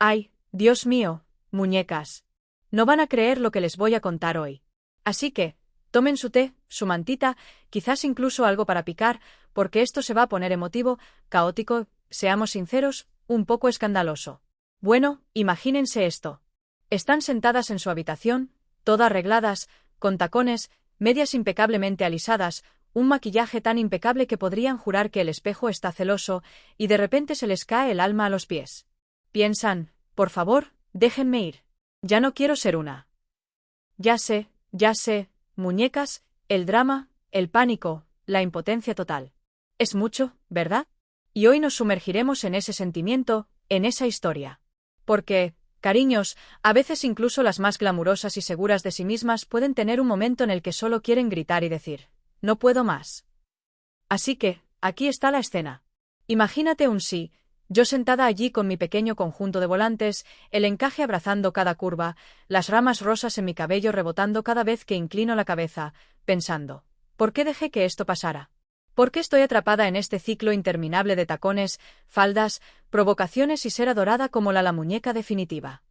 Ay, Dios mío, muñecas. No van a creer lo que les voy a contar hoy. Así que, tomen su té, su mantita, quizás incluso algo para picar, porque esto se va a poner emotivo, caótico, seamos sinceros, un poco escandaloso. Bueno, imagínense esto. Están sentadas en su habitación, todas arregladas, con tacones, medias impecablemente alisadas, un maquillaje tan impecable que podrían jurar que el espejo está celoso, y de repente se les cae el alma a los pies. Piensan, por favor, déjenme ir. Ya no quiero ser una. Ya sé, muñecas, el drama, el pánico, la impotencia total. Es mucho, ¿verdad? Y hoy nos sumergiremos en ese sentimiento, en esa historia. Porque, cariños, a veces incluso las más glamurosas y seguras de sí mismas pueden tener un momento en el que solo quieren gritar y decir, no puedo más. Así que, aquí está la escena. Imagínate un sí, yo sentada allí con mi pequeño conjunto de volantes, el encaje abrazando cada curva, las ramas rosas en mi cabello rebotando cada vez que inclino la cabeza, pensando, ¿por qué dejé que esto pasara? ¿Por qué estoy atrapada en este ciclo interminable de tacones, faldas, provocaciones y ser adorada como la muñeca definitiva?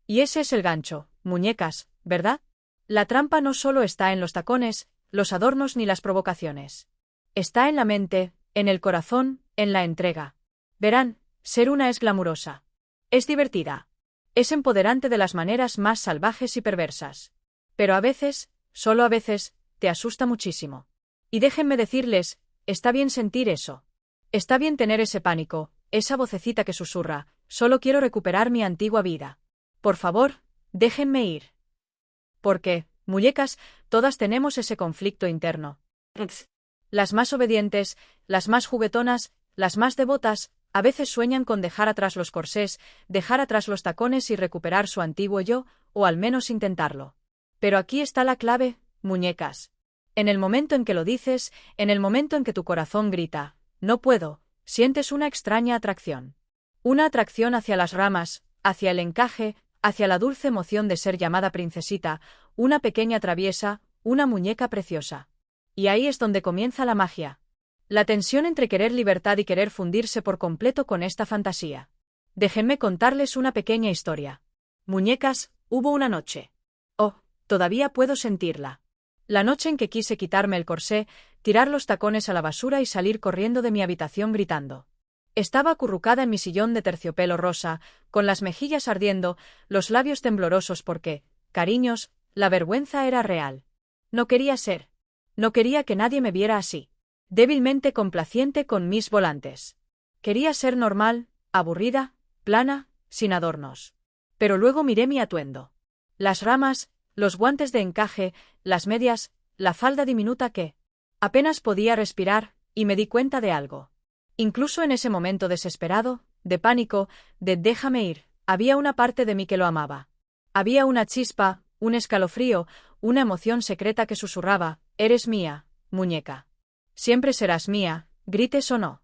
Y ese es el gancho, muñecas, ¿verdad? La trampa no solo está en los tacones, los adornos ni las provocaciones. Está en la mente, en el corazón, en la entrega. Verán, ser una es glamurosa. Es divertida. Es empoderante de las maneras más salvajes y perversas. Pero a veces, solo a veces, te asusta muchísimo. Y déjenme decirles, está bien sentir eso. Está bien tener ese pánico, esa vocecita que susurra, solo quiero recuperar mi antigua vida. Por favor, déjenme ir. Porque, muñecas, todas tenemos ese conflicto interno. Las más obedientes, las más juguetonas, las más devotas, a veces sueñan con dejar atrás los corsés, dejar atrás los tacones y recuperar su antiguo yo, o al menos intentarlo. Pero aquí está la clave, muñecas. En el momento en que lo dices, en el momento en que tu corazón grita, no puedo, sientes una extraña atracción. Una atracción hacia las ramas, hacia el encaje, hacia la dulce emoción de ser llamada princesita, una pequeña traviesa, una muñeca preciosa. Y ahí es donde comienza la magia. La tensión entre querer libertad y querer fundirse por completo con esta fantasía. Déjenme contarles una pequeña historia. Muñecas, hubo una noche. Oh, todavía puedo sentirla. La noche en que quise quitarme el corsé, tirar los tacones a la basura y salir corriendo de mi habitación gritando. Estaba acurrucada en mi sillón de terciopelo rosa, con las mejillas ardiendo, los labios temblorosos porque, cariños, la vergüenza era real. No quería ser. No quería que nadie me viera así. Débilmente complaciente con mis volantes. Quería ser normal, aburrida, plana, sin adornos. Pero luego miré mi atuendo. Las ramas, los guantes de encaje, las medias, la falda diminuta que apenas podía respirar, y me di cuenta de algo. Incluso en ese momento desesperado, de pánico, de déjame ir, había una parte de mí que lo amaba. Había una chispa, un escalofrío, una emoción secreta que susurraba, eres mía, muñeca. Siempre serás mía, grites o no.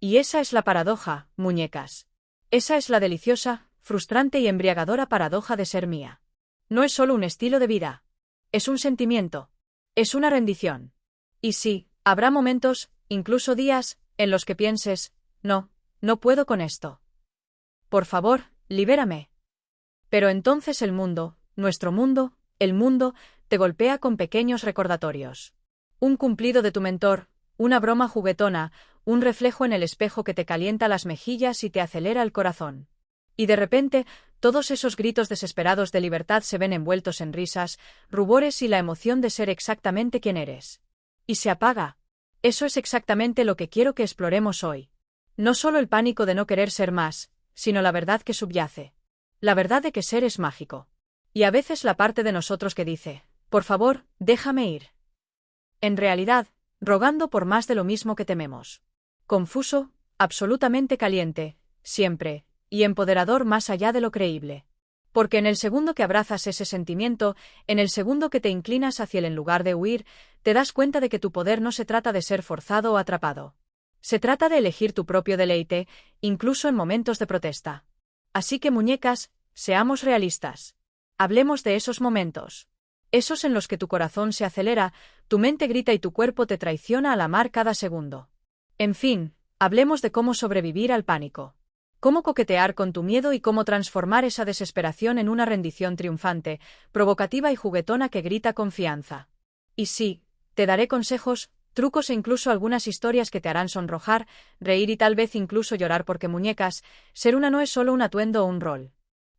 Y esa es la paradoja, muñecas. Esa es la deliciosa, frustrante y embriagadora paradoja de ser mía. No es solo un estilo de vida. Es un sentimiento. Es una rendición. Y sí, habrá momentos, incluso días, en los que pienses, no puedo con esto. Por favor, libérame. Pero entonces el mundo, nuestro mundo, el mundo, te golpea con pequeños recordatorios. Un cumplido de tu mentor, una broma juguetona, un reflejo en el espejo que te calienta las mejillas y te acelera el corazón. Y de repente, todos esos gritos desesperados de libertad se ven envueltos en risas, rubores y la emoción de ser exactamente quien eres. Y se apaga. Eso es exactamente lo que quiero que exploremos hoy. No solo el pánico de no querer ser más, sino la verdad que subyace. La verdad de que ser es mágico. Y a veces la parte de nosotros que dice, por favor, déjame ir. En realidad, rogando por más de lo mismo que tememos. Confuso, absolutamente caliente, siempre, y empoderador más allá de lo creíble. Porque en el segundo que abrazas ese sentimiento, en el segundo que te inclinas hacia él en lugar de huir, te das cuenta de que tu poder no se trata de ser forzado o atrapado. Se trata de elegir tu propio deleite, incluso en momentos de protesta. Así que muñecas, seamos realistas. Hablemos de esos momentos. Esos en los que tu corazón se acelera, tu mente grita y tu cuerpo te traiciona al amar cada segundo. En fin, hablemos de cómo sobrevivir al pánico. Cómo coquetear con tu miedo y cómo transformar esa desesperación en una rendición triunfante, provocativa y juguetona que grita confianza. Y sí, te daré consejos, trucos e incluso algunas historias que te harán sonrojar, reír y tal vez incluso llorar porque muñecas, ser una no es solo un atuendo o un rol.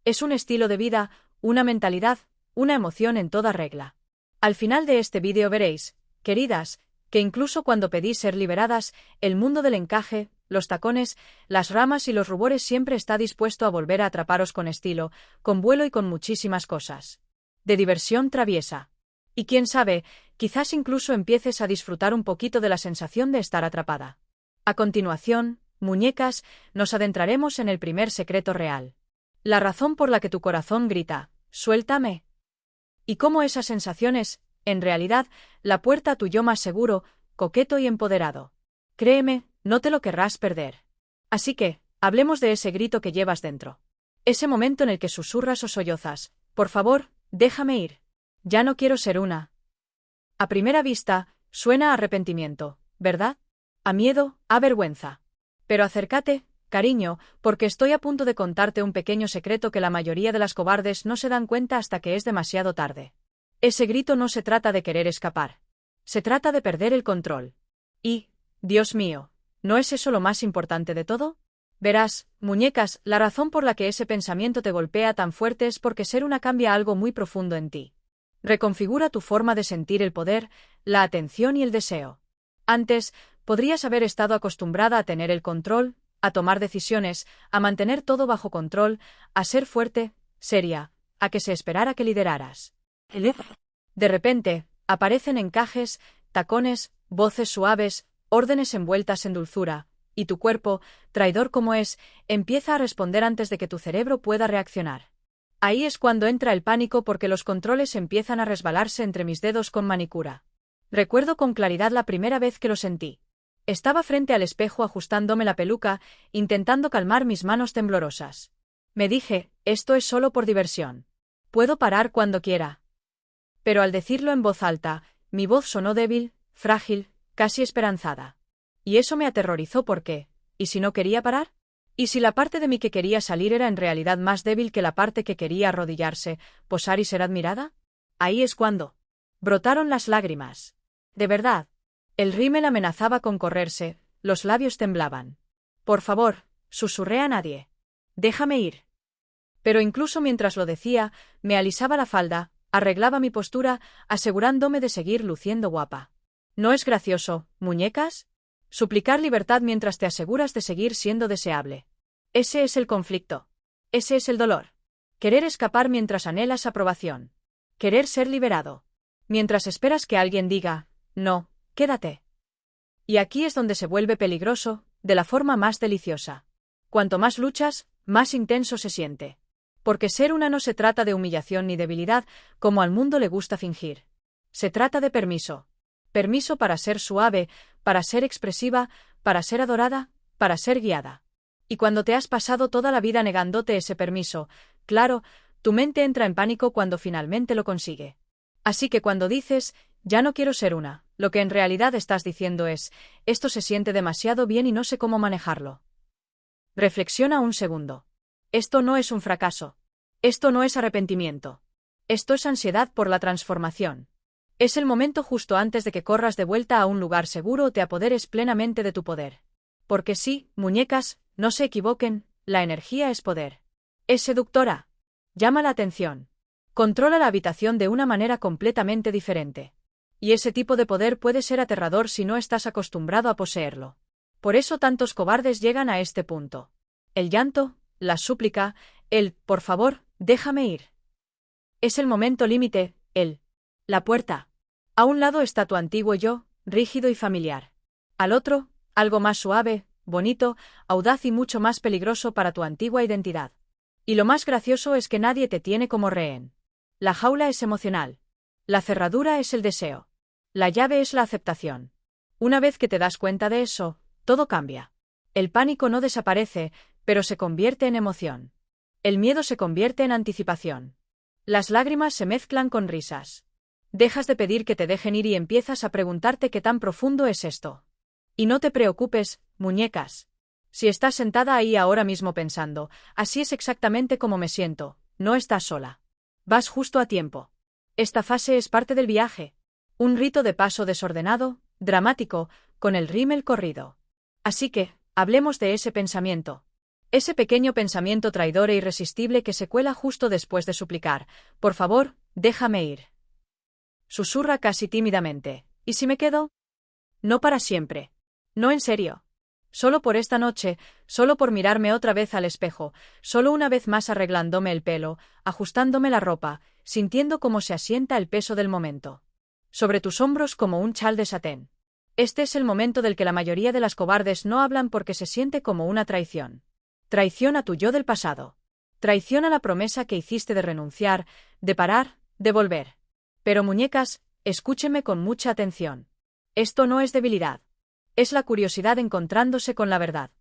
Es un estilo de vida, una mentalidad, una emoción en toda regla. Al final de este vídeo veréis, queridas, que incluso cuando pedís ser liberadas, el mundo del encaje, los tacones, las ramas y los rubores siempre está dispuesto a volver a atraparos con estilo, con vuelo y con muchísimas cosas. De diversión traviesa. Y quién sabe, quizás incluso empieces a disfrutar un poquito de la sensación de estar atrapada. A continuación, muñecas, nos adentraremos en el primer secreto real. La razón por la que tu corazón grita, suéltame. Y cómo esa sensación es, en realidad, la puerta a tu yo más seguro, coqueto y empoderado. Créeme, no te lo querrás perder. Así que, hablemos de ese grito que llevas dentro. Ese momento en el que susurras o sollozas, por favor, déjame ir. Ya no quiero ser una. A primera vista, suena a arrepentimiento, ¿verdad? A miedo, a vergüenza. Pero acércate, cariño, porque estoy a punto de contarte un pequeño secreto que la mayoría de las cobardes no se dan cuenta hasta que es demasiado tarde. Ese grito no se trata de querer escapar. Se trata de perder el control. Y, Dios mío, ¿no es eso lo más importante de todo? Verás, muñecas, la razón por la que ese pensamiento te golpea tan fuerte es porque ser una cambia algo muy profundo en ti. Reconfigura tu forma de sentir el poder, la atención y el deseo. Antes, podrías haber estado acostumbrada a tener el control, a tomar decisiones, a mantener todo bajo control, a ser fuerte, seria, a que se esperara que lideraras. De repente, aparecen encajes, tacones, voces suaves, órdenes envueltas en dulzura, y tu cuerpo, traidor como es, empieza a responder antes de que tu cerebro pueda reaccionar. Ahí es cuando entra el pánico porque los controles empiezan a resbalarse entre mis dedos con manicura. Recuerdo con claridad la primera vez que lo sentí. Estaba frente al espejo ajustándome la peluca, intentando calmar mis manos temblorosas. Me dije, esto es solo por diversión. Puedo parar cuando quiera. Pero al decirlo en voz alta, mi voz sonó débil, frágil, casi esperanzada. Y eso me aterrorizó porque, ¿y si no quería parar? ¿Y si la parte de mí que quería salir era en realidad más débil que la parte que quería arrodillarse, posar y ser admirada? Ahí es cuando brotaron las lágrimas. De verdad. El rímel amenazaba con correrse, los labios temblaban. Por favor, susurré a nadie. Déjame ir. Pero incluso mientras lo decía, me alisaba la falda, arreglaba mi postura, asegurándome de seguir luciendo guapa. ¿No es gracioso, muñecas? Suplicar libertad mientras te aseguras de seguir siendo deseable. Ese es el conflicto. Ese es el dolor. Querer escapar mientras anhelas aprobación. Querer ser liberado. Mientras esperas que alguien diga, no, quédate. Y aquí es donde se vuelve peligroso, de la forma más deliciosa. Cuanto más luchas, más intenso se siente. Porque ser una no se trata de humillación ni debilidad, como al mundo le gusta fingir. Se trata de permiso. Permiso para ser suave, para ser expresiva, para ser adorada, para ser guiada. Y cuando te has pasado toda la vida negándote ese permiso, claro, tu mente entra en pánico cuando finalmente lo consigue. Así que cuando dices, ya no quiero ser una, lo que en realidad estás diciendo es, esto se siente demasiado bien y no sé cómo manejarlo. Reflexiona un segundo. Esto no es un fracaso. Esto no es arrepentimiento. Esto es ansiedad por la transformación. Es el momento justo antes de que corras de vuelta a un lugar seguro o te apoderes plenamente de tu poder. Porque sí, muñecas, no se equivoquen, la energía es poder. Es seductora. Llama la atención. Controla la habitación de una manera completamente diferente. Y ese tipo de poder puede ser aterrador si no estás acostumbrado a poseerlo. Por eso tantos cobardes llegan a este punto. El llanto, la súplica, el, por favor, déjame ir. Es el momento límite, la puerta. A un lado está tu antiguo yo, rígido y familiar. Al otro, algo más suave, bonito, audaz y mucho más peligroso para tu antigua identidad. Y lo más gracioso es que nadie te tiene como rehén. La jaula es emocional. La cerradura es el deseo. La llave es la aceptación. Una vez que te das cuenta de eso, todo cambia. El pánico no desaparece, pero se convierte en emoción. El miedo se convierte en anticipación. Las lágrimas se mezclan con risas. Dejas de pedir que te dejen ir y empiezas a preguntarte qué tan profundo es esto. Y no te preocupes, muñecas. Si estás sentada ahí ahora mismo pensando, así es exactamente como me siento, no estás sola. Vas justo a tiempo. Esta fase es parte del viaje. Un rito de paso desordenado, dramático, con el rímel corrido. Así que, hablemos de ese pensamiento. Ese pequeño pensamiento traidor e irresistible que se cuela justo después de suplicar, por favor, déjame ir. Susurra casi tímidamente, ¿y si me quedo? No para siempre. No en serio. Solo por esta noche, solo por mirarme otra vez al espejo, solo una vez más arreglándome el pelo, ajustándome la ropa, sintiendo cómo se asienta el peso del momento. Sobre tus hombros como un chal de satén. Este es el momento del que la mayoría de las cobardes no hablan porque se siente como una traición. Traición a tu yo del pasado. Traición a la promesa que hiciste de renunciar, de parar, de volver. Pero muñecas, escúcheme con mucha atención. Esto no es debilidad. Es la curiosidad encontrándose con la verdad.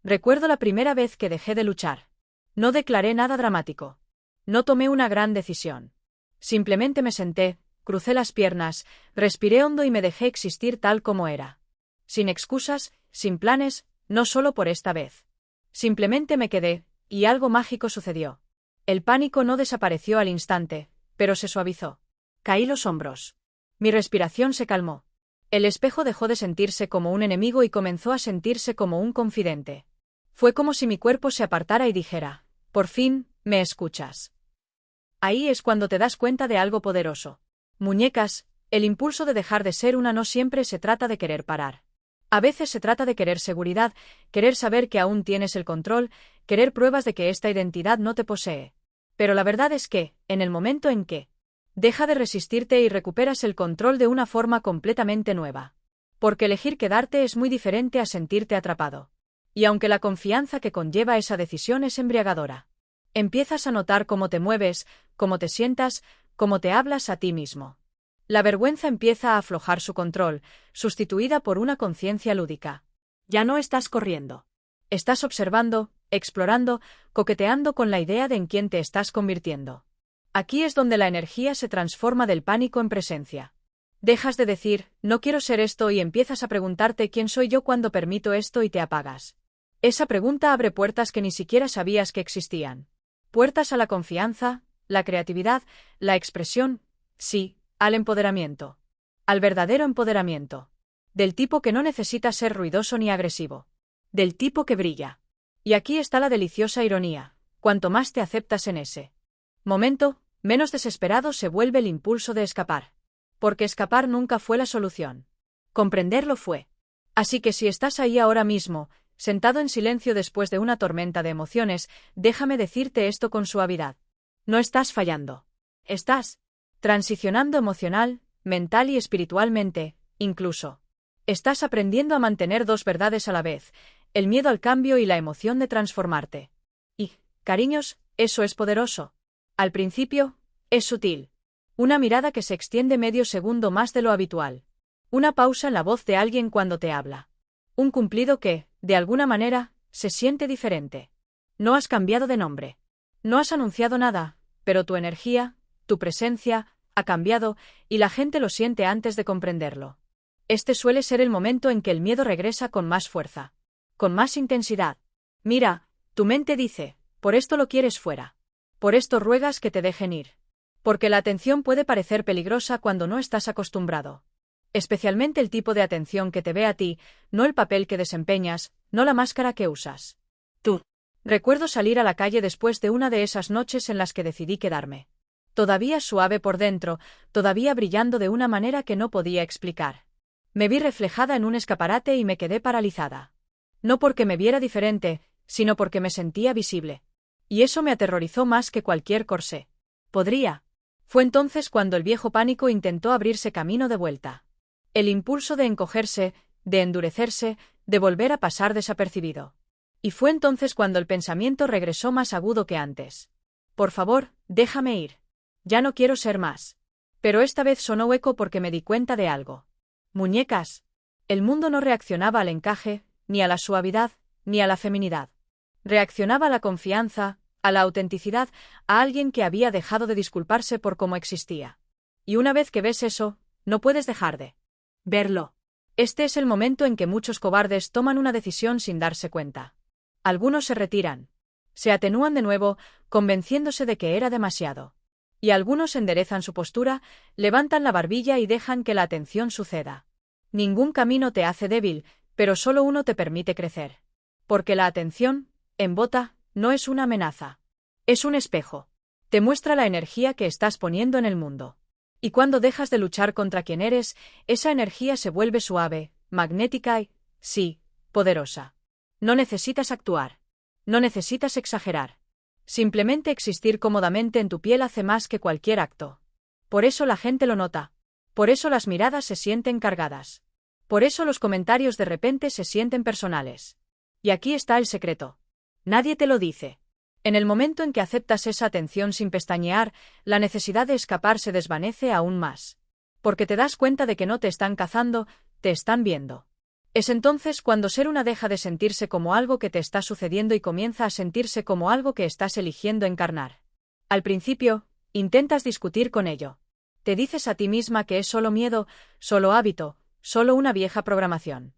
Recuerdo la primera vez que dejé de luchar. No declaré nada dramático. No tomé una gran decisión. Simplemente me senté, crucé las piernas, respiré hondo y me dejé existir tal como era. Sin excusas, sin planes, no solo por esta vez. Simplemente me quedé, y algo mágico sucedió. El pánico no desapareció al instante, pero se suavizó. Caí los hombros. Mi respiración se calmó. El espejo dejó de sentirse como un enemigo y comenzó a sentirse como un confidente. Fue como si mi cuerpo se apartara y dijera, por fin, me escuchas. Ahí es cuando te das cuenta de algo poderoso. Muñecas, el impulso de dejar de ser una no siempre se trata de querer parar. A veces se trata de querer seguridad, querer saber que aún tienes el control, querer pruebas de que esta identidad no te posee. Pero la verdad es que, en el momento en que deja de resistirte y recuperas el control de una forma completamente nueva. Porque elegir quedarte es muy diferente a sentirte atrapado. Y aunque la confianza que conlleva esa decisión es embriagadora, empiezas a notar cómo te mueves, cómo te sientas, cómo te hablas a ti mismo. La vergüenza empieza a aflojar su control, sustituida por una conciencia lúdica. Ya no estás corriendo. Estás observando, explorando, coqueteando con la idea de en quién te estás convirtiendo. Aquí es donde la energía se transforma del pánico en presencia. Dejas de decir, no quiero ser esto y empiezas a preguntarte quién soy yo cuando permito esto y te apagas. Esa pregunta abre puertas que ni siquiera sabías que existían. Puertas a la confianza, la creatividad, la expresión, sí, al empoderamiento. Al verdadero empoderamiento. Del tipo que no necesita ser ruidoso ni agresivo. Del tipo que brilla. Y aquí está la deliciosa ironía. Cuanto más te aceptas en ese momento, menos desesperado se vuelve el impulso de escapar. Porque escapar nunca fue la solución. Comprenderlo fue. Así que si estás ahí ahora mismo, sentado en silencio después de una tormenta de emociones, déjame decirte esto con suavidad. No estás fallando. Estás transicionando emocional, mental y espiritualmente, incluso. Estás aprendiendo a mantener dos verdades a la vez, el miedo al cambio y la emoción de transformarte. Y, cariños, eso es poderoso. Al principio, es sutil. Una mirada que se extiende medio segundo más de lo habitual. Una pausa en la voz de alguien cuando te habla. Un cumplido que, de alguna manera, se siente diferente. No has cambiado de nombre. No has anunciado nada, pero tu energía, tu presencia, ha cambiado, y la gente lo siente antes de comprenderlo. Este suele ser el momento en que el miedo regresa con más fuerza. Con más intensidad. Mira, tu mente dice, por esto lo quieres fuera. Por esto ruegas que te dejen ir. Porque la atención puede parecer peligrosa cuando no estás acostumbrado. Especialmente el tipo de atención que te ve a ti, no el papel que desempeñas, no la máscara que usas. Tú. Recuerdo salir a la calle después de una de esas noches en las que decidí quedarme. Todavía suave por dentro, todavía brillando de una manera que no podía explicar. Me vi reflejada en un escaparate y me quedé paralizada. No porque me viera diferente, sino porque me sentía visible. Y eso me aterrorizó más que cualquier corsé. Podría. Fue entonces cuando el viejo pánico intentó abrirse camino de vuelta. El impulso de encogerse, de endurecerse, de volver a pasar desapercibido. Y fue entonces cuando el pensamiento regresó más agudo que antes. Por favor, déjame ir. Ya no quiero ser más. Pero esta vez sonó eco porque me di cuenta de algo. Muñecas. El mundo no reaccionaba al encaje, ni a la suavidad, ni a la feminidad. Reaccionaba a la confianza, a la autenticidad, a alguien que había dejado de disculparse por cómo existía. Y una vez que ves eso, no puedes dejar de verlo. Este es el momento en que muchos cobardes toman una decisión sin darse cuenta. Algunos se retiran. Se atenúan de nuevo, convenciéndose de que era demasiado. Y algunos enderezan su postura, levantan la barbilla y dejan que la atención suceda. Ningún camino te hace débil, pero solo uno te permite crecer. Porque la atención, en bota, no es una amenaza. Es un espejo. Te muestra la energía que estás poniendo en el mundo. Y cuando dejas de luchar contra quien eres, esa energía se vuelve suave, magnética y, sí, poderosa. No necesitas actuar. No necesitas exagerar. Simplemente existir cómodamente en tu piel hace más que cualquier acto. Por eso la gente lo nota. Por eso las miradas se sienten cargadas. Por eso los comentarios de repente se sienten personales. Y aquí está el secreto. Nadie te lo dice. En el momento en que aceptas esa atención sin pestañear, la necesidad de escapar se desvanece aún más. Porque te das cuenta de que no te están cazando, te están viendo. Es entonces cuando ser una deja de sentirse como algo que te está sucediendo y comienza a sentirse como algo que estás eligiendo encarnar. Al principio, intentas discutir con ello. Te dices a ti misma que es solo miedo, solo hábito, solo una vieja programación.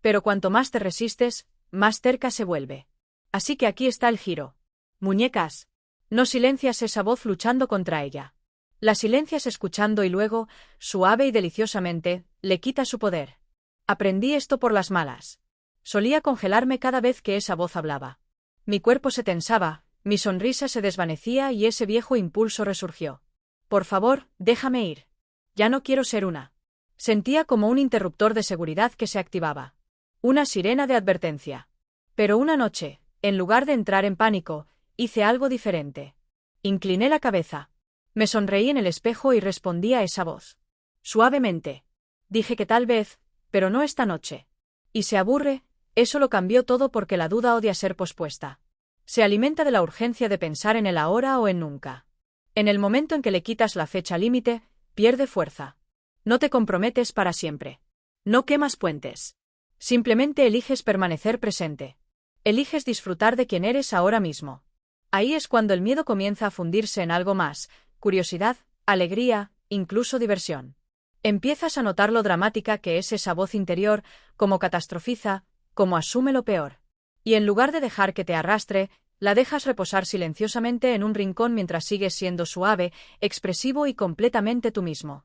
Pero cuanto más te resistes, más cerca se vuelve. Así que aquí está el giro. Muñecas. No silencias esa voz luchando contra ella. La silencias escuchando y luego, suave y deliciosamente, le quitas su poder. Aprendí esto por las malas. Solía congelarme cada vez que esa voz hablaba. Mi cuerpo se tensaba, mi sonrisa se desvanecía y ese viejo impulso resurgió. Por favor, déjame ir. Ya no quiero ser una. Sentía como un interruptor de seguridad que se activaba. Una sirena de advertencia. Pero una noche, en lugar de entrar en pánico, hice algo diferente. Incliné la cabeza. Me sonreí en el espejo y respondí a esa voz. Suavemente. Dije que tal vez, pero no esta noche. Y se aburre, eso lo cambió todo porque la duda odia ser pospuesta. Se alimenta de la urgencia de pensar en el ahora o en nunca. En el momento en que le quitas la fecha límite, pierde fuerza. No te comprometes para siempre. No quemas puentes. Simplemente eliges permanecer presente. Eliges disfrutar de quien eres ahora mismo. Ahí es cuando el miedo comienza a fundirse en algo más, curiosidad, alegría, incluso diversión. Empiezas a notar lo dramática que es esa voz interior, cómo catastrofiza, cómo asume lo peor. Y en lugar de dejar que te arrastre, la dejas reposar silenciosamente en un rincón mientras sigues siendo suave, expresivo y completamente tú mismo.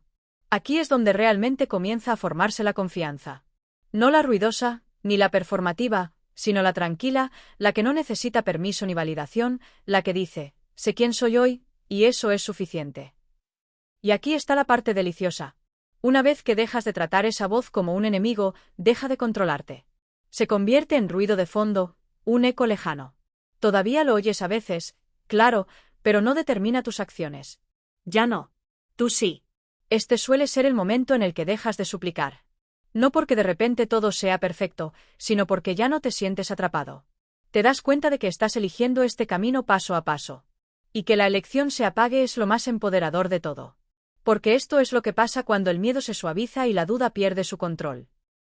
Aquí es donde realmente comienza a formarse la confianza. No la ruidosa, ni la performativa, sino la tranquila, la que no necesita permiso ni validación, la que dice, sé quién soy hoy, y eso es suficiente. Y aquí está la parte deliciosa. Una vez que dejas de tratar esa voz como un enemigo, deja de controlarte. Se convierte en ruido de fondo, un eco lejano. Todavía lo oyes a veces, claro, pero no determina tus acciones. Ya no. Tú sí. Este suele ser el momento en el que dejas de suplicar. No porque de repente todo sea perfecto, sino porque ya no te sientes atrapado. Te das cuenta de que estás eligiendo este camino paso a paso. Y que la elección se apague es lo más empoderador de todo. Porque esto es lo que pasa cuando el miedo se suaviza y la duda pierde su control.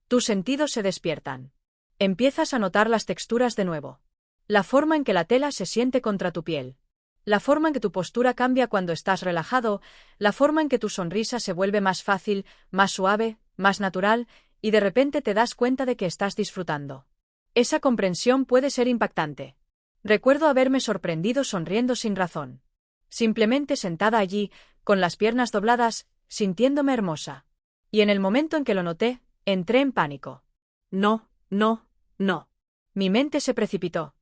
Tus sentidos se despiertan. Empiezas a notar las texturas de nuevo. La forma en que la tela se siente contra tu piel. La forma en que tu postura cambia cuando estás relajado, la forma en que tu sonrisa se vuelve más fácil, más suave, más natural, y de repente te das cuenta de que estás disfrutando. Esa comprensión puede ser impactante. Recuerdo haberme sorprendido sonriendo sin razón. Simplemente sentada allí, con las piernas dobladas, sintiéndome hermosa. Y en el momento en que lo noté, entré en pánico. No, no, no. Mi mente se precipitó.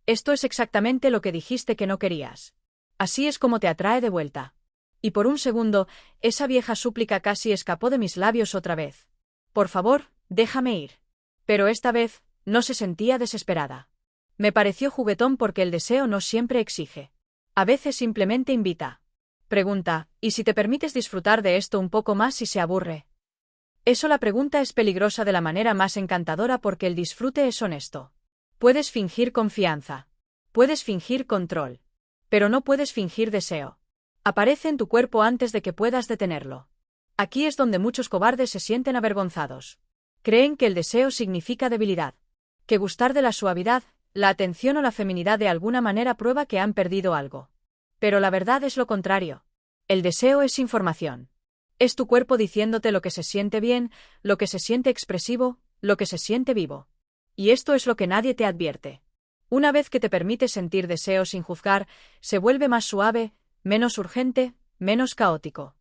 Esto es exactamente lo que dijiste que no querías. Así es como te atrae de vuelta. Y por un segundo, esa vieja súplica casi escapó de mis labios otra vez. Por favor, déjame ir. Pero esta vez, no se sentía desesperada. Me pareció juguetón porque el deseo no siempre exige. A veces simplemente invita. Pregunta, ¿y si te permites disfrutar de esto un poco más si se aburre? Eso la pregunta es peligrosa de la manera más encantadora porque el disfrute es honesto. Puedes fingir confianza. Puedes fingir control. Pero no puedes fingir deseo. Aparece en tu cuerpo antes de que puedas detenerlo. Aquí es donde muchos cobardes se sienten avergonzados. Creen que el deseo significa debilidad. Que gustar de la suavidad, la atención o la feminidad de alguna manera prueba que han perdido algo. Pero la verdad es lo contrario. El deseo es información. Es tu cuerpo diciéndote lo que se siente bien, lo que se siente expresivo, lo que se siente vivo. Y esto es lo que nadie te advierte. Una vez que te permites sentir deseo sin juzgar, se vuelve más suave, menos urgente, menos caótico.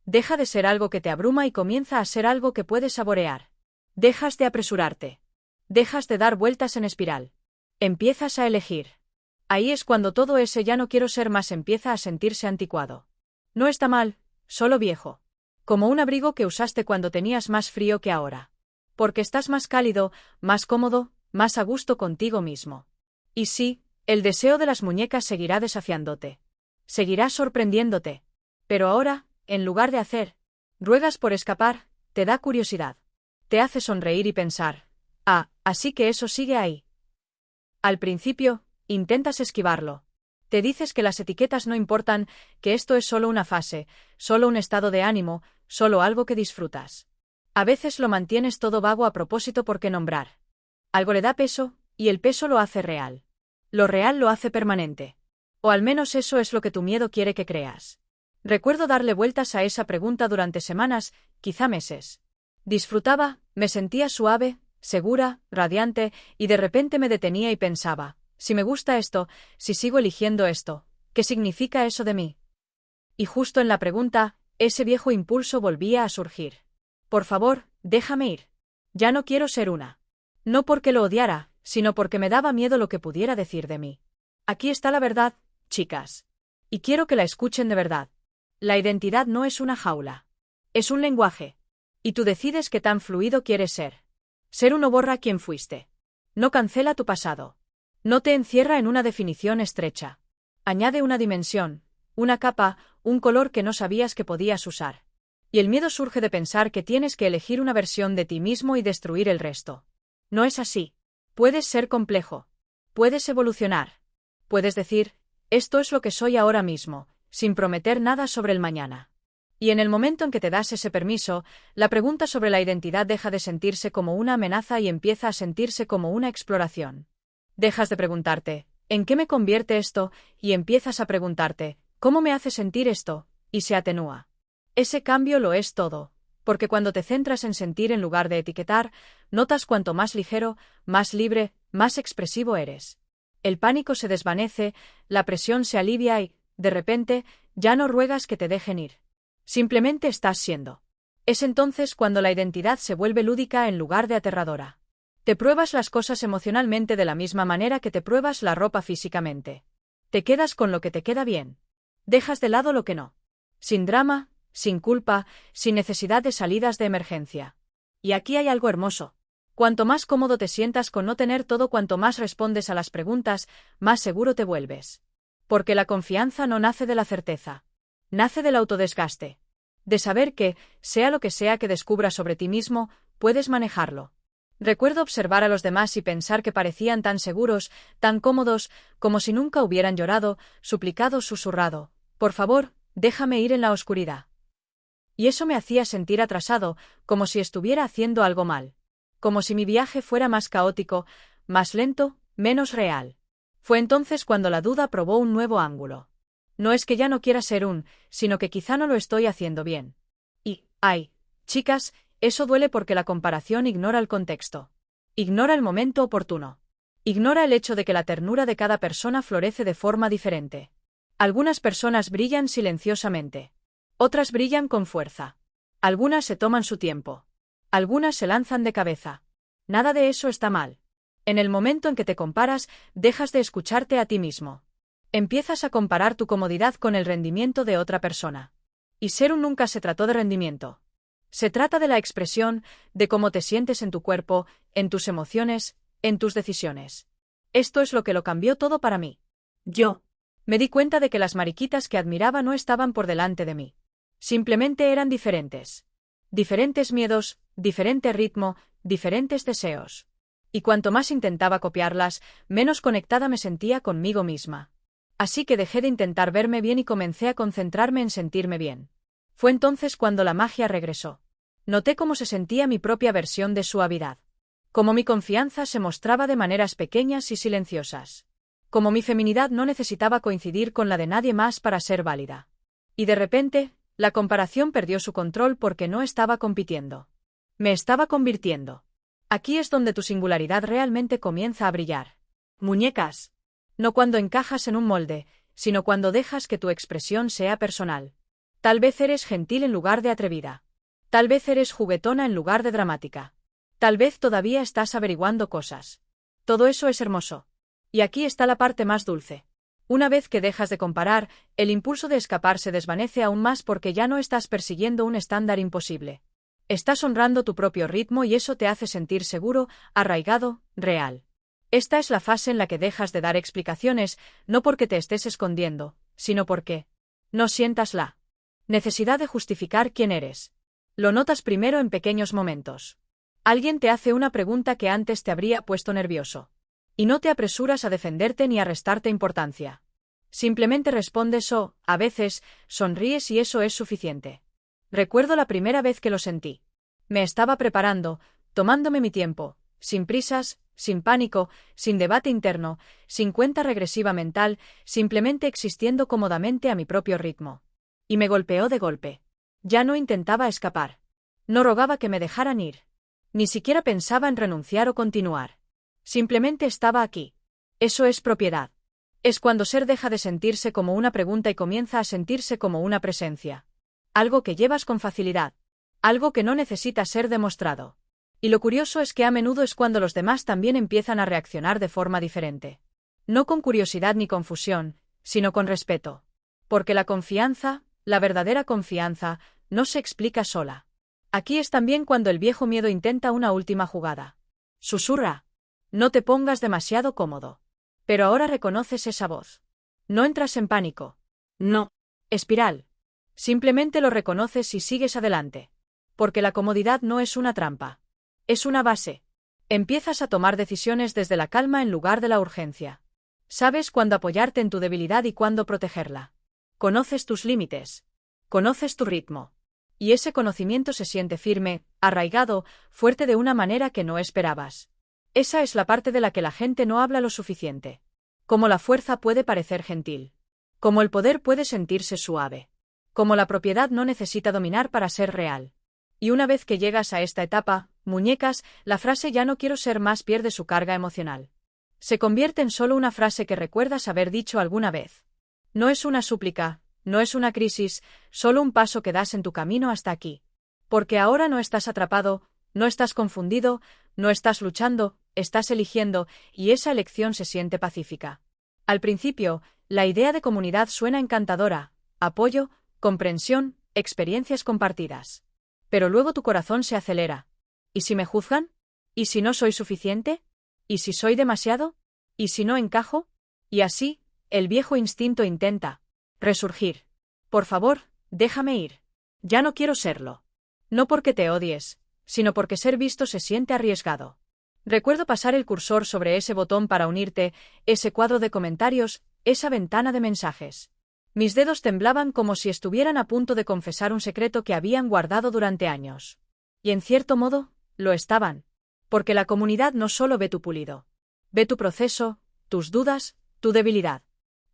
Deja de ser algo que te abruma y comienza a ser algo que puedes saborear. Dejas de apresurarte. Dejas de dar vueltas en espiral. Empiezas a elegir. Ahí es cuando todo ese ya no quiero ser más empieza a sentirse anticuado. No está mal, solo viejo. Como un abrigo que usaste cuando tenías más frío que ahora. Porque estás más cálido, más cómodo, más a gusto contigo mismo. Y sí, el deseo de las muñecas seguirá desafiándote. Seguirá sorprendiéndote. Pero ahora, en lugar de hacer, ruegas por escapar, te da curiosidad. Te hace sonreír y pensar, así que eso sigue ahí. Al principio, intentas esquivarlo. Te dices que las etiquetas no importan, que esto es solo una fase, solo un estado de ánimo, solo algo que disfrutas. A veces lo mantienes todo vago a propósito porque nombrar. Algo le da peso, y el peso lo hace real. Lo real lo hace permanente. O al menos eso es lo que tu miedo quiere que creas. Recuerdo darle vueltas a esa pregunta durante semanas, quizá meses. Disfrutaba, me sentía suave, segura, radiante, y de repente me detenía y pensaba, si me gusta esto, si sigo eligiendo esto, ¿qué significa eso de mí? Y justo en la pregunta, ese viejo impulso volvía a surgir. Por favor, déjame ir. Ya no quiero ser una. No porque lo odiara, sino porque me daba miedo lo que pudiera decir de mí. Aquí está la verdad, chicas. Y quiero que la escuchen de verdad. La identidad no es una jaula. Es un lenguaje. Y tú decides qué tan fluido quieres ser. Ser uno borra quien fuiste. No cancela tu pasado. No te encierra en una definición estrecha. Añade una dimensión, una capa, un color que no sabías que podías usar. Y el miedo surge de pensar que tienes que elegir una versión de ti mismo y destruir el resto. No es así. Puedes ser complejo. Puedes evolucionar. Puedes decir, esto es lo que soy ahora mismo, sin prometer nada sobre el mañana. Y en el momento en que te das ese permiso, la pregunta sobre la identidad deja de sentirse como una amenaza y empieza a sentirse como una exploración. Dejas de preguntarte, ¿en qué me convierte esto? Y empiezas a preguntarte, ¿cómo me hace sentir esto? Y se atenúa. Ese cambio lo es todo, porque cuando te centras en sentir en lugar de etiquetar, notas cuanto más ligero, más libre, más expresivo eres. El pánico se desvanece, la presión se alivia y, de repente, ya no ruegas que te dejen ir. Simplemente estás siendo. Es entonces cuando la identidad se vuelve lúdica en lugar de aterradora. Te pruebas las cosas emocionalmente de la misma manera que te pruebas la ropa físicamente. Te quedas con lo que te queda bien. Dejas de lado lo que no. Sin drama, sin culpa, sin necesidad de salidas de emergencia. Y aquí hay algo hermoso. Cuanto más cómodo te sientas con no tener todo, cuanto más respondes a las preguntas, más seguro te vuelves. Porque la confianza no nace de la certeza. Nace del autodesgaste. De saber que, sea lo que sea que descubras sobre ti mismo, puedes manejarlo. Recuerdo observar a los demás y pensar que parecían tan seguros, tan cómodos, como si nunca hubieran llorado, suplicado, susurrado. Por favor, déjame ir en la oscuridad. Y eso me hacía sentir atrasado, como si estuviera haciendo algo mal. Como si mi viaje fuera más caótico, más lento, menos real. Fue entonces cuando la duda probó un nuevo ángulo. No es que ya no quiera ser sino que quizá no lo estoy haciendo bien. Y, chicas, eso duele porque la comparación ignora el contexto. Ignora el momento oportuno. Ignora el hecho de que la ternura de cada persona florece de forma diferente. Algunas personas brillan silenciosamente. Otras brillan con fuerza. Algunas se toman su tiempo. Algunas se lanzan de cabeza. Nada de eso está mal. En el momento en que te comparas, dejas de escucharte a ti mismo. Empiezas a comparar tu comodidad con el rendimiento de otra persona. Y ser nunca se trató de rendimiento. Se trata de la expresión, de cómo te sientes en tu cuerpo, en tus emociones, en tus decisiones. Esto es lo que lo cambió todo para mí. Yo me di cuenta de que las mariquitas que admiraba no estaban por delante de mí. Simplemente eran diferentes. Diferentes miedos, diferente ritmo, diferentes deseos. Y cuanto más intentaba copiarlas, menos conectada me sentía conmigo misma. Así que dejé de intentar verme bien y comencé a concentrarme en sentirme bien. Fue entonces cuando la magia regresó. Noté cómo se sentía mi propia versión de suavidad. Cómo mi confianza se mostraba de maneras pequeñas y silenciosas. Cómo mi feminidad no necesitaba coincidir con la de nadie más para ser válida. Y de repente, la comparación perdió su control porque no estaba compitiendo. Me estaba convirtiendo. Aquí es donde tu singularidad realmente comienza a brillar. Muñecas. No cuando encajas en un molde, sino cuando dejas que tu expresión sea personal. Tal vez eres gentil en lugar de atrevida. Tal vez eres juguetona en lugar de dramática. Tal vez todavía estás averiguando cosas. Todo eso es hermoso. Y aquí está la parte más dulce. Una vez que dejas de comparar, el impulso de escapar se desvanece aún más porque ya no estás persiguiendo un estándar imposible. Estás honrando tu propio ritmo y eso te hace sentir seguro, arraigado, real. Esta es la fase en la que dejas de dar explicaciones, no porque te estés escondiendo, sino porque no sientas la necesidad de justificar quién eres. Lo notas primero en pequeños momentos. Alguien te hace una pregunta que antes te habría puesto nervioso. Y no te apresuras a defenderte ni a restarte importancia. Simplemente respondes o, a veces, sonríes y eso es suficiente. Recuerdo la primera vez que lo sentí. Me estaba preparando, tomándome mi tiempo, sin prisas, sin pánico, sin debate interno, sin cuenta regresiva mental, simplemente existiendo cómodamente a mi propio ritmo. Y me golpeó de golpe. Ya no intentaba escapar. No rogaba que me dejaran ir. Ni siquiera pensaba en renunciar o continuar. Simplemente estaba aquí. Eso es propiedad. Es cuando ser deja de sentirse como una pregunta y comienza a sentirse como una presencia. Algo que llevas con facilidad. Algo que no necesita ser demostrado. Y lo curioso es que a menudo es cuando los demás también empiezan a reaccionar de forma diferente. No con curiosidad ni confusión, sino con respeto. Porque la confianza, la verdadera confianza, no se explica sola. Aquí es también cuando el viejo miedo intenta una última jugada. Susurra. No te pongas demasiado cómodo. Pero ahora reconoces esa voz. No entras en pánico. No. Espiral. Simplemente lo reconoces y sigues adelante. Porque la comodidad no es una trampa. Es una base. Empiezas a tomar decisiones desde la calma en lugar de la urgencia. Sabes cuándo apoyarte en tu debilidad y cuándo protegerla. Conoces tus límites. Conoces tu ritmo. Y ese conocimiento se siente firme, arraigado, fuerte de una manera que no esperabas. Esa es la parte de la que la gente no habla lo suficiente. Cómo la fuerza puede parecer gentil. Cómo el poder puede sentirse suave. Cómo la propiedad no necesita dominar para ser real. Y una vez que llegas a esta etapa, muñecas, la frase "ya no quiero ser más" pierde su carga emocional. Se convierte en solo una frase que recuerdas haber dicho alguna vez. No es una súplica, no es una crisis, solo un paso que das en tu camino hasta aquí. Porque ahora no estás atrapado, no estás confundido, no estás luchando, estás eligiendo, y esa elección se siente pacífica. Al principio, la idea de comunidad suena encantadora, apoyo, comprensión, experiencias compartidas. Pero luego tu corazón se acelera. ¿Y si me juzgan? ¿Y si no soy suficiente? ¿Y si soy demasiado? ¿Y si no encajo? Y así, el viejo instinto intenta resurgir. Por favor, déjame ir. Ya no quiero serlo. No porque te odies, sino porque ser visto se siente arriesgado. Recuerdo pasar el cursor sobre ese botón para unirte, ese cuadro de comentarios, esa ventana de mensajes. Mis dedos temblaban como si estuvieran a punto de confesar un secreto que habían guardado durante años. Y en cierto modo, lo estaban. Porque la comunidad no solo ve tu pulido. Ve tu proceso, tus dudas, tu debilidad.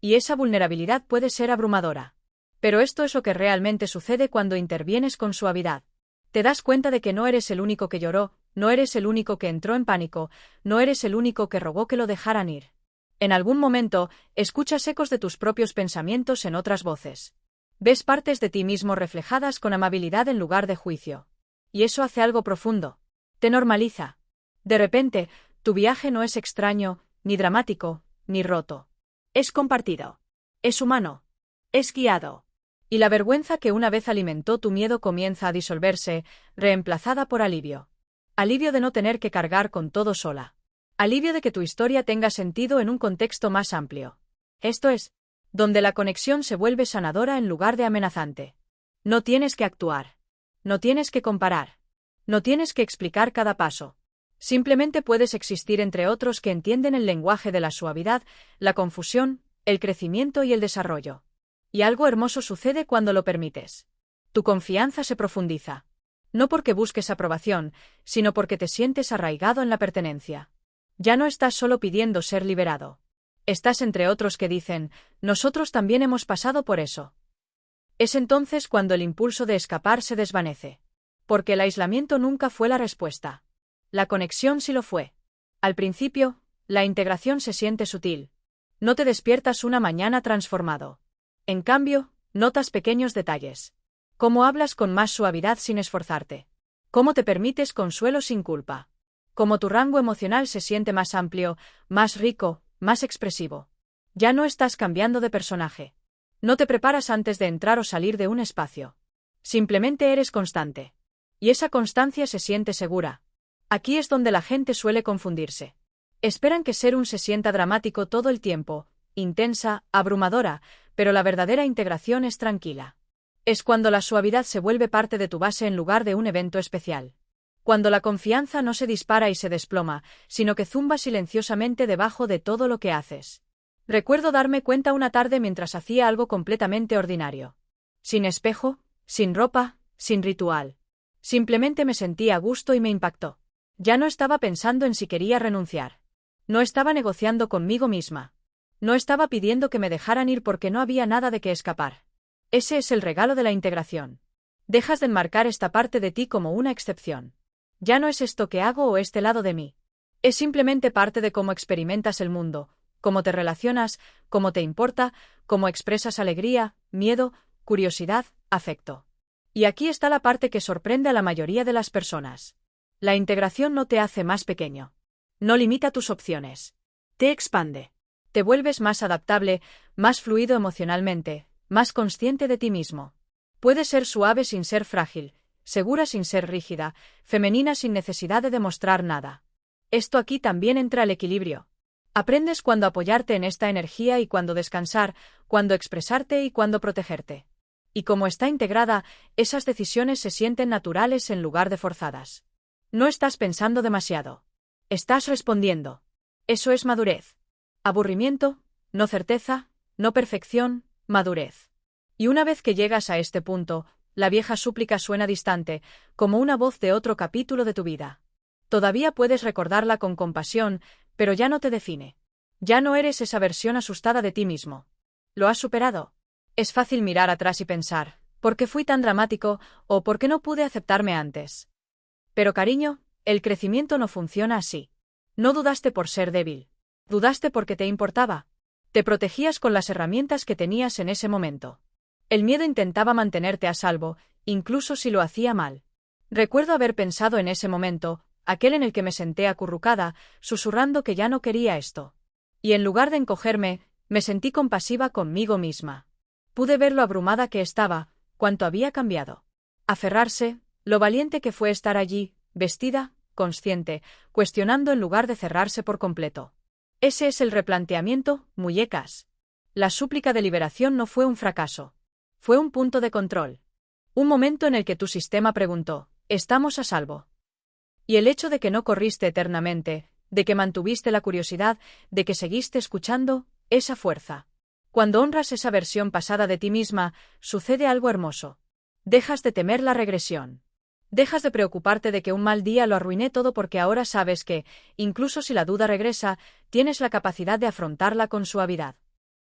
Y esa vulnerabilidad puede ser abrumadora. Pero esto es lo que realmente sucede cuando intervienes con suavidad. Te das cuenta de que no eres el único que lloró, no eres el único que entró en pánico, no eres el único que rogó que lo dejaran ir. En algún momento, escuchas ecos de tus propios pensamientos en otras voces. Ves partes de ti mismo reflejadas con amabilidad en lugar de juicio. Y eso hace algo profundo. Te normaliza. De repente, tu viaje no es extraño, ni dramático, ni roto. Es compartido. Es humano. Es guiado. Y la vergüenza que una vez alimentó tu miedo comienza a disolverse, reemplazada por alivio. Alivio de no tener que cargar con todo sola. Alivio de que tu historia tenga sentido en un contexto más amplio. Esto es, donde la conexión se vuelve sanadora en lugar de amenazante. No tienes que actuar. No tienes que comparar. No tienes que explicar cada paso. Simplemente puedes existir entre otros que entienden el lenguaje de la suavidad, la confusión, el crecimiento y el desarrollo. Y algo hermoso sucede cuando lo permites. Tu confianza se profundiza. No porque busques aprobación, sino porque te sientes arraigado en la pertenencia. Ya no estás solo pidiendo ser liberado. Estás entre otros que dicen, nosotros también hemos pasado por eso. Es entonces cuando el impulso de escapar se desvanece. Porque el aislamiento nunca fue la respuesta. La conexión sí lo fue. Al principio, La integración se siente sutil. No te despiertas una mañana transformado. En cambio, notas pequeños detalles. Cómo hablas con más suavidad sin esforzarte. Cómo te permites consuelo sin culpa. Cómo tu rango emocional se siente más amplio, más rico, más expresivo. Ya no estás cambiando de personaje. No te preparas antes de entrar o salir de un espacio. Simplemente eres constante. Y esa constancia se siente segura. Aquí es donde la gente suele confundirse. Esperan que ser un se sienta dramático todo el tiempo, intensa, abrumadora, pero la verdadera integración es tranquila. Es cuando la suavidad se vuelve parte de tu base en lugar de un evento especial. Cuando la confianza no se dispara y se desploma, sino que zumba silenciosamente debajo de todo lo que haces. Recuerdo darme cuenta una tarde mientras hacía algo completamente ordinario. Sin espejo, sin ropa, sin ritual. Simplemente me sentía a gusto y me impactó. Ya no estaba pensando en si quería renunciar. No estaba negociando conmigo misma. No estaba pidiendo que me dejaran ir porque no había nada de qué escapar. Ese es el regalo de la integración. Dejas de enmarcar esta parte de ti como una excepción. Ya no es esto que hago o este lado de mí. Es simplemente parte de cómo experimentas el mundo, cómo te relacionas, cómo te importa, cómo expresas alegría, miedo, curiosidad, afecto. Y aquí está la parte que sorprende a la mayoría de las personas. La integración no te hace más pequeño. No limita tus opciones. Te expande. Te vuelves más adaptable, más fluido emocionalmente, más consciente de ti mismo. Puedes ser suave sin ser frágil, segura sin ser rígida, femenina sin necesidad de demostrar nada. Esto aquí también entra el equilibrio. Aprendes cuándo apoyarte en esta energía y cuándo descansar, cuándo expresarte y cuándo protegerte. Y como está integrada, esas decisiones se sienten naturales en lugar de forzadas. No estás pensando demasiado. Estás respondiendo. Eso es madurez. Aburrimiento, no certeza, no perfección, madurez. Y una vez que llegas a este punto, la vieja súplica suena distante, como una voz de otro capítulo de tu vida. Todavía puedes recordarla con compasión, pero ya no te define. Ya no eres esa versión asustada de ti mismo. Lo has superado. Es fácil mirar atrás y pensar, ¿por qué fui tan dramático o por qué no pude aceptarme antes? Pero cariño, el crecimiento no funciona así. No dudaste por ser débil. Dudaste porque te importaba. Te protegías con las herramientas que tenías en ese momento. El miedo intentaba mantenerte a salvo, incluso si lo hacía mal. Recuerdo haber pensado en ese momento, aquel en el que me senté acurrucada, susurrando que ya no quería esto. Y en lugar de encogerme, me sentí compasiva conmigo misma. Pude ver lo abrumada que estaba, cuánto había cambiado. Aferrarse, lo valiente que fue estar allí, vestida, consciente, cuestionando en lugar de cerrarse por completo. Ese es el replanteamiento, muñecas. La súplica de liberación no fue un fracaso. Fue un punto de control. Un momento en el que tu sistema preguntó, ¿estamos a salvo? Y el hecho de que no corriste eternamente, de que mantuviste la curiosidad, de que seguiste escuchando, esa fuerza. Cuando honras esa versión pasada de ti misma, sucede algo hermoso. Dejas de temer la regresión. Dejas de preocuparte de que un mal día lo arruiné todo porque ahora sabes que, incluso si la duda regresa, tienes la capacidad de afrontarla con suavidad.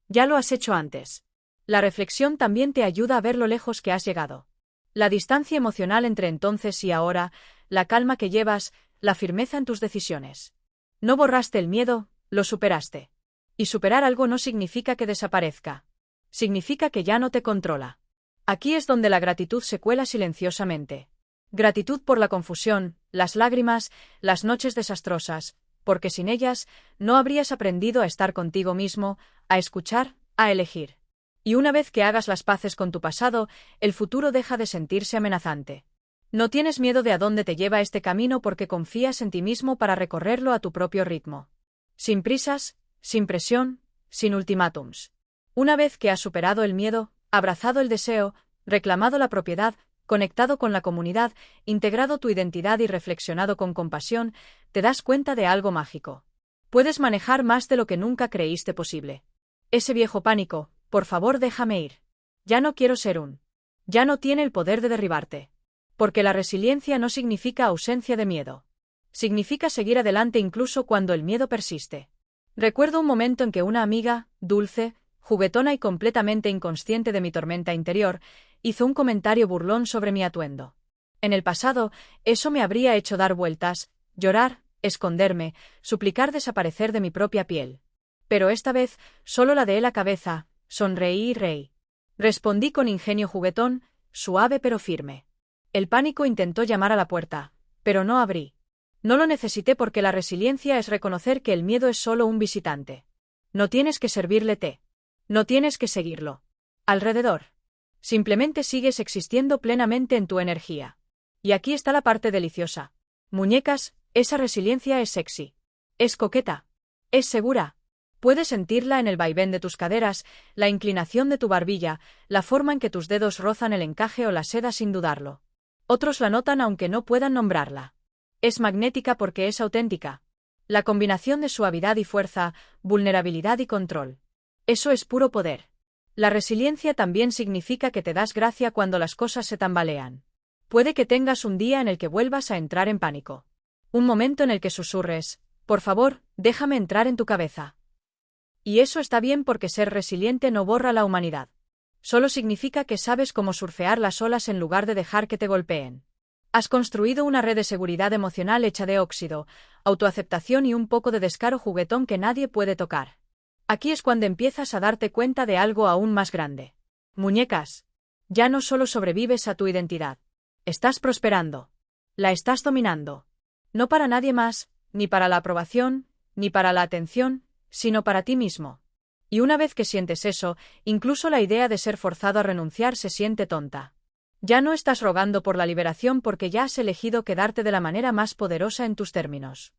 Ya lo has hecho antes. La reflexión también te ayuda a ver lo lejos que has llegado. La distancia emocional entre entonces y ahora, la calma que llevas, la firmeza en tus decisiones. No borraste el miedo, lo superaste. Y superar algo no significa que desaparezca. Significa que ya no te controla. Aquí es donde la gratitud se cuela silenciosamente. Gratitud por la confusión, las lágrimas, las noches desastrosas, porque sin ellas no habrías aprendido a estar contigo mismo, a escuchar, a elegir. Y una vez que hagas las paces con tu pasado, el futuro deja de sentirse amenazante. No tienes miedo de a dónde te lleva este camino porque confías en ti mismo para recorrerlo a tu propio ritmo. Sin prisas, sin presión, sin ultimátums. Una vez que has superado el miedo, abrazado el deseo, reclamado la propiedad, conectado con la comunidad, integrado tu identidad y reflexionado con compasión, te das cuenta de algo mágico. Puedes manejar más de lo que nunca creíste posible. Ese viejo pánico, por favor déjame ir. Ya no quiero ser un. Ya no tiene el poder de derribarte. Porque la resiliencia no significa ausencia de miedo. Significa seguir adelante incluso cuando el miedo persiste. Recuerdo un momento en que una amiga, dulce, juguetona y completamente inconsciente de mi tormenta interior, hizo un comentario burlón sobre mi atuendo. En el pasado, eso me habría hecho dar vueltas, llorar, esconderme, suplicar desaparecer de mi propia piel. Pero esta vez, solo ladeé la cabeza, sonreí y reí. Respondí con ingenio juguetón, suave pero firme. El pánico intentó llamar a la puerta, pero no abrí. No lo necesité porque la resiliencia es reconocer que el miedo es solo un visitante. No tienes que servirle té. No tienes que seguirlo alrededor. Simplemente sigues existiendo plenamente en tu energía. Y aquí está la parte deliciosa. Muñecas, esa resiliencia es sexy. Es coqueta. Es segura. Puedes sentirla en el vaivén de tus caderas, la inclinación de tu barbilla, la forma en que tus dedos rozan el encaje o la seda sin dudarlo. Otros la notan aunque no puedan nombrarla. Es magnética porque es auténtica. La combinación de suavidad y fuerza, vulnerabilidad y control. Eso es puro poder. La resiliencia también significa que te das gracia cuando las cosas se tambalean. Puede que tengas un día en el que vuelvas a entrar en pánico. Un momento en el que susurres, por favor, déjame entrar en tu cabeza. Y eso está bien porque ser resiliente no borra la humanidad. Solo significa que sabes cómo surfear las olas en lugar de dejar que te golpeen. Has construido una red de seguridad emocional hecha de óxido, autoaceptación y un poco de descaro juguetón que nadie puede tocar. Aquí es cuando empiezas a darte cuenta de algo aún más grande. Muñecas. Ya no solo sobrevives a tu identidad. Estás prosperando. La estás dominando. No para nadie más, ni para la aprobación, ni para la atención, sino para ti mismo. Y una vez que sientes eso, incluso la idea de ser forzado a renunciar se siente tonta. Ya no estás rogando por la liberación porque ya has elegido quedarte de la manera más poderosa en tus términos.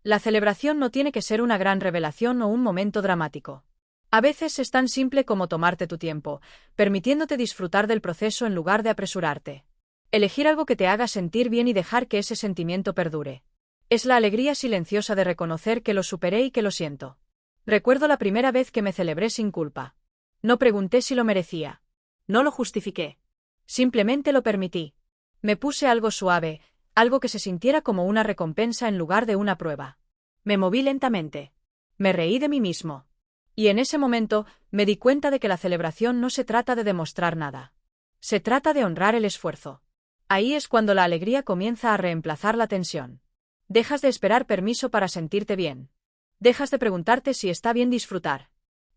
La celebración no tiene que ser una gran revelación o un momento dramático. A veces es tan simple como tomarte tu tiempo, permitiéndote disfrutar del proceso en lugar de apresurarte. Elegir algo que te haga sentir bien y dejar que ese sentimiento perdure. Es la alegría silenciosa de reconocer que lo superé y que lo siento. Recuerdo la primera vez que me celebré sin culpa. No pregunté si lo merecía. No lo justifiqué. Simplemente lo permití. Me puse algo suave, algo que se sintiera como una recompensa en lugar de una prueba. Me moví lentamente. Me reí de mí mismo. Y en ese momento, me di cuenta de que la celebración no se trata de demostrar nada. Se trata de honrar el esfuerzo. Ahí es cuando la alegría comienza a reemplazar la tensión. Dejas de esperar permiso para sentirte bien. Dejas de preguntarte si está bien disfrutar.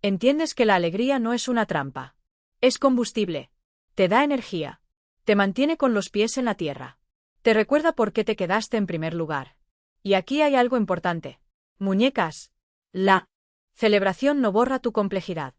Entiendes que la alegría no es una trampa. Es combustible. Te da energía. Te mantiene con los pies en la tierra. Te recuerda por qué te quedaste en primer lugar. Y aquí hay algo importante. Muñecas. La celebración no borra tu complejidad.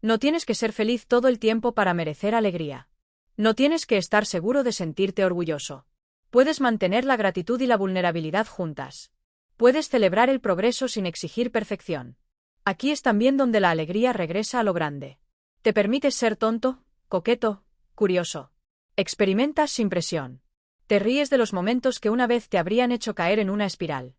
No tienes que ser feliz todo el tiempo para merecer alegría. No tienes que estar seguro de sentirte orgulloso. Puedes mantener la gratitud y la vulnerabilidad juntas. Puedes celebrar el progreso sin exigir perfección. Aquí es también donde la alegría regresa a lo grande. Te permites ser tonto, coqueto, curioso. Experimentas sin presión. Te ríes de los momentos que una vez te habrían hecho caer en una espiral.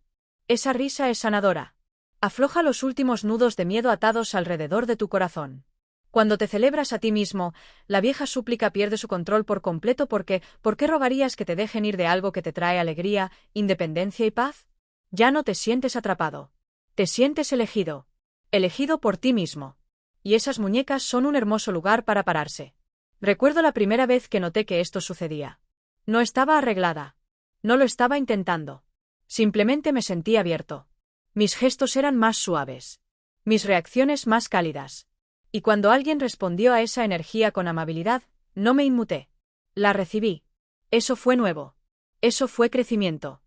Esa risa es sanadora. Afloja los últimos nudos de miedo atados alrededor de tu corazón. Cuando te celebras a ti mismo, la vieja súplica pierde su control por completo porque ¿por qué rogarías que te dejen ir de algo que te trae alegría, independencia y paz? Ya no te sientes atrapado. Te sientes elegido. Elegido por ti mismo. Y esas muñecas son un hermoso lugar para pararse. Recuerdo la primera vez que noté que esto sucedía. No estaba arreglada. No lo estaba intentando. Simplemente me sentí abierto. Mis gestos eran más suaves. Mis reacciones más cálidas. Y cuando alguien respondió a esa energía con amabilidad, no me inmuté. La recibí. Eso fue nuevo. Eso fue crecimiento.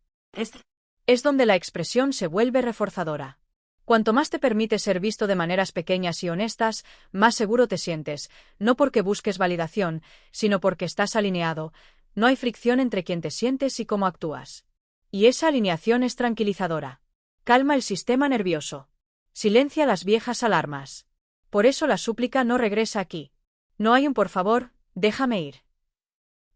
Es donde la expresión se vuelve reforzadora. Cuanto más te permites ser visto de maneras pequeñas y honestas, más seguro te sientes, no porque busques validación, sino porque estás alineado. No hay fricción entre quien te sientes y cómo actúas. Y esa alineación es tranquilizadora. Calma el sistema nervioso. Silencia las viejas alarmas. Por eso la súplica no regresa aquí. No hay un por favor, déjame ir.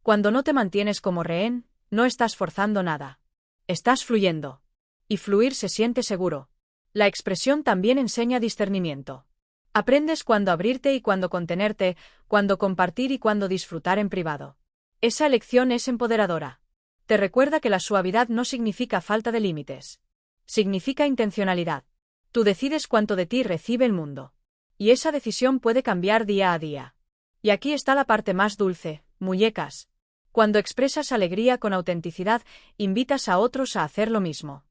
Cuando no te mantienes como rehén, no estás forzando nada. Estás fluyendo. Y fluir se siente seguro. La expresión también enseña discernimiento. Aprendes cuándo abrirte y cuándo contenerte, cuándo compartir y cuándo disfrutar en privado. Esa elección es empoderadora. Te recuerda que la suavidad no significa falta de límites. Significa intencionalidad. Tú decides cuánto de ti recibe el mundo. Y esa decisión puede cambiar día a día. Y aquí está la parte más dulce, muñecas. Cuando expresas alegría con autenticidad, invitas a otros a hacer lo mismo.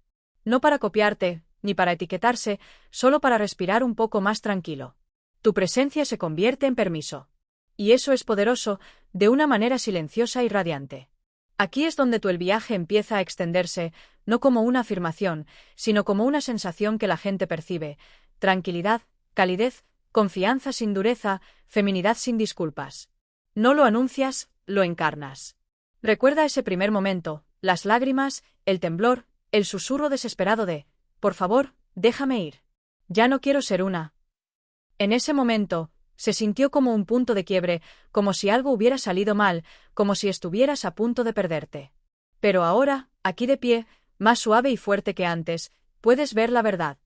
No para copiarte, ni para etiquetarse, solo para respirar un poco más tranquilo. Tu presencia se convierte en permiso. Y eso es poderoso, de una manera silenciosa y radiante. Aquí es donde el viaje empieza a extenderse, no como una afirmación, sino como una sensación que la gente percibe: tranquilidad, calidez, confianza sin dureza, feminidad sin disculpas. No lo anuncias, lo encarnas. Recuerda ese primer momento, las lágrimas, el temblor, el susurro desesperado de: por favor, déjame ir. Ya no quiero ser una. En ese momento, se sintió como un punto de quiebre, como si algo hubiera salido mal, como si estuvieras a punto de perderte. Pero ahora, aquí de pie, más suave y fuerte que antes, puedes ver la verdad.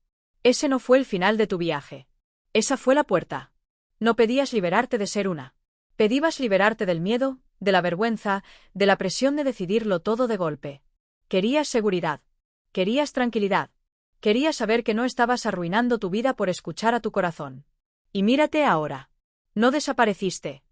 Ese no fue el final de tu viaje. Esa fue la puerta. No pedías liberarte de ser una. Pedías liberarte del miedo, de la vergüenza, de la presión de decidirlo todo de golpe. Querías seguridad. Querías tranquilidad. Querías saber que no estabas arruinando tu vida por escuchar a tu corazón. Y mírate ahora. No desapareciste.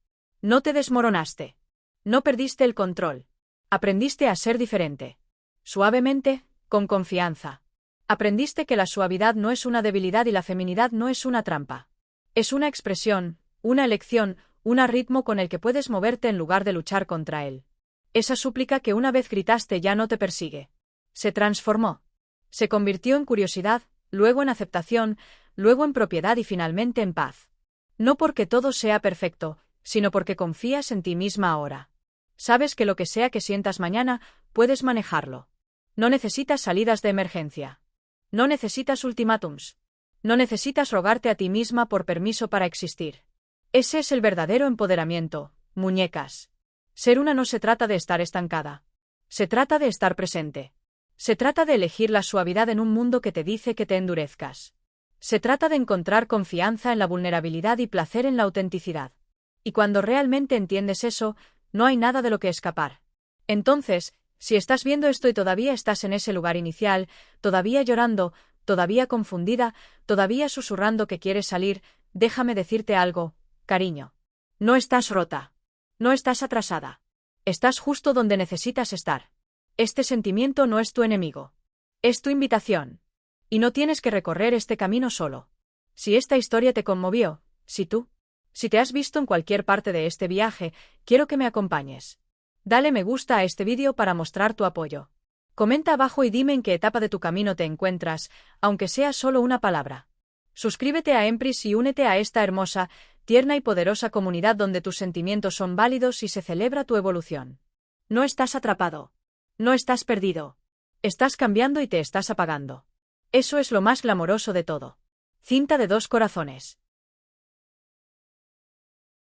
No te desmoronaste. No perdiste el control. Aprendiste a ser diferente. Suavemente, con confianza. Aprendiste que la suavidad no es una debilidad y la feminidad no es una trampa. Es una expresión, una elección, un ritmo con el que puedes moverte en lugar de luchar contra él. Esa súplica que una vez gritaste ya no te persigue. Se transformó. Se convirtió en curiosidad, luego en aceptación, luego en propiedad y finalmente en paz. No porque todo sea perfecto, sino porque confías en ti misma ahora. Sabes que lo que sea que sientas mañana, puedes manejarlo. No necesitas salidas de emergencia. No necesitas ultimátums. No necesitas rogarte a ti misma por permiso para existir. Ese es el verdadero empoderamiento, muñecas. Ser una no se trata de estar estancada. Se trata de estar presente. Se trata de elegir la suavidad en un mundo que te dice que te endurezcas. Se trata de encontrar confianza en la vulnerabilidad y placer en la autenticidad. Y cuando realmente entiendes eso, no hay nada de lo que escapar. Entonces, si estás viendo esto y todavía estás en ese lugar inicial, todavía llorando, todavía confundida, todavía susurrando que quieres salir, déjame decirte algo, cariño. No estás rota. No estás atrasada. Estás justo donde necesitas estar. Este sentimiento no es tu enemigo. Es tu invitación. Y no tienes que recorrer este camino solo. Si esta historia te conmovió, si te has visto en cualquier parte de este viaje, quiero que me acompañes. Dale me gusta a este vídeo para mostrar tu apoyo. Comenta abajo y dime en qué etapa de tu camino te encuentras, aunque sea solo una palabra. Suscríbete a Empris y únete a esta hermosa, tierna y poderosa comunidad donde tus sentimientos son válidos y se celebra tu evolución. No estás atrapado. No estás perdido. Estás cambiando y te estás apagando. Eso es lo más glamoroso de todo. Cinta de dos corazones.